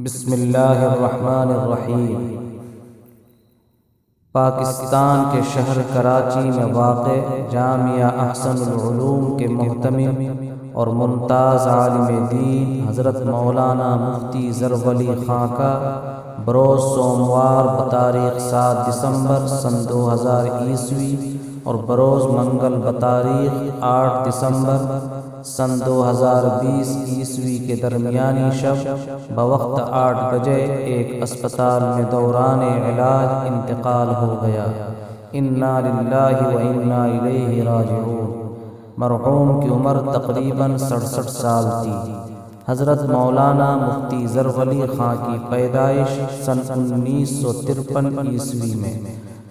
بسم اللہ الرحمن الرحیم۔ پاکستان کے شہر کراچی میں واقع جامعہ احسن العلوم کے محتمم اور ممتاز عالم دین حضرت مولانا مفتی زرولی خاں کا بروز سوموار بتاریخ 7 دسمبر سن 2000 عیسوی اور بروز منگل بتاریخ 8 دسمبر سن 2020 عیسوی کے درمیانی شب بوقت 8 بجے ایک اسپتال میں دوران علاج انتقال ہو گیا۔ انا للہ و انا الیہ راجعون۔ مرحوم کی عمر تقریباً 67 سال تھی۔ حضرت مولانا مفتی زرولی خاں کی پیدائش سن 1953 عیسوی میں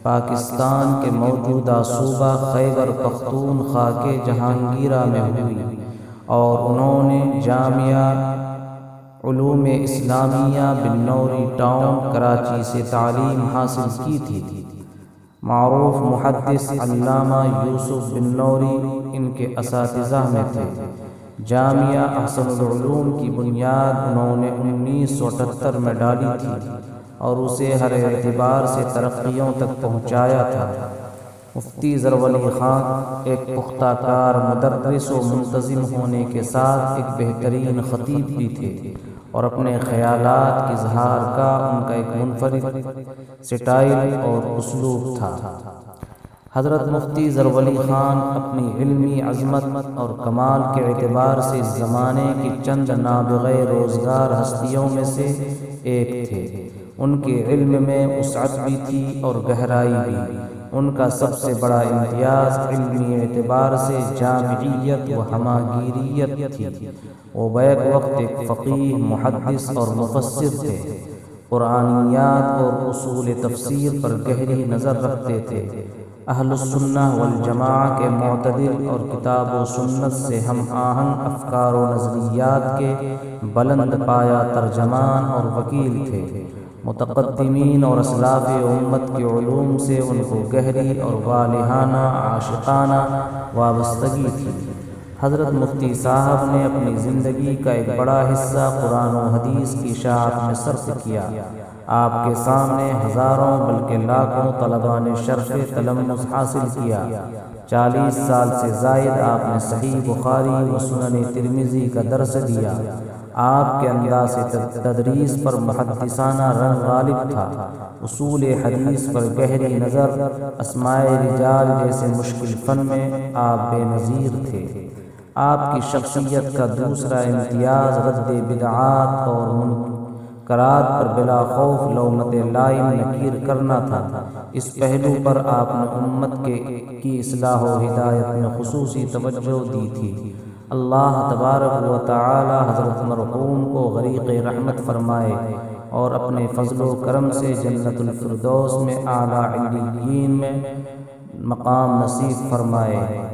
پاکستان کے موجودہ صوبہ خیبر پختونخوا کے جہانگیرہ میں ہوئی اور انہوں نے جامعہ علوم اسلامیہ بنوری ٹاؤن کراچی سے تعلیم حاصل کی تھی۔ معروف محدث علامہ یوسف بنوری ان کے اساتذہ میں تھے۔ جامعہ احسن العلوم کی بنیاد انہوں نے 1978 میں ڈالی تھی اور اسے ہر اعتبار سے ترقیوں تک پہنچایا تھا۔ مفتی زرولی خاں ایک پختہ کار مدرس و منتظم ہونے کے ساتھ ایک بہترین خطیب بھی تھے اور اپنے خیالات کی اظہار کا ان کا ایک منفرد سٹائل اور اسلوب تھا۔ حضرت مفتی زرولی خان اپنی علمی عظمت اور کمال کے اعتبار سے اس زمانے کی چند نابغہ روزگار ہستیوں میں سے ایک تھے۔ ان کے علم میں وسعت بھی تھی اور گہرائی بھی۔ ان کا سب سے بڑا امتیاز علمی اعتبار سے جامعیت و ہماگیریت تھی۔ وہ بیک وقت ایک فقیہ، محدث اور مفسر تھے۔ قرآنیات اور اصول تفسیر پر گہری نظر رکھتے تھے۔ اہل السنہ والجماعہ کے معتدل اور کتاب و سنت سے ہم آہنگ افکار و نظریات کے بلند پایہ ترجمان اور وکیل تھے۔ متقدمین اور اسلاف امت کے علوم سے ان کو گہری اور والہانہ عاشقانہ وابستگی تھی۔ حضرت مفتی صاحب نے اپنی زندگی کا ایک بڑا حصہ قرآن و حدیث کی اشاعت میں صرف کیا۔ آپ کے سامنے ہزاروں بلکہ لاکھوں طلباء نے شرف تلمذ حاصل کیا۔ 40 سال سے زائد آپ نے صحیح بخاری و سنن ترمذی کا درس دیا۔ آپ کے انداز تدریس پر محدثانہ رنگ غالب تھا۔ اصول حدیث پر گہری نظر، اسماء رجال جیسے مشکل فن میں آپ بے نظیر تھے۔ آپ کی شخصیت کا دوسرا امتیاز رد بدعات اور منکرات پر بلا خوف لومت لائم نکیر کرنا تھا۔ اس پہلو پر آپ نے امت کی اصلاح و ہدایت میں خصوصی توجہ دی تھی۔ اللہ تبارک و تعالی حضرت مرحوم کو غریق رحمت فرمائے اور اپنے فضل و کرم سے جنت الفردوس میں اعلیٰ علیین میں مقام نصیب فرمائے۔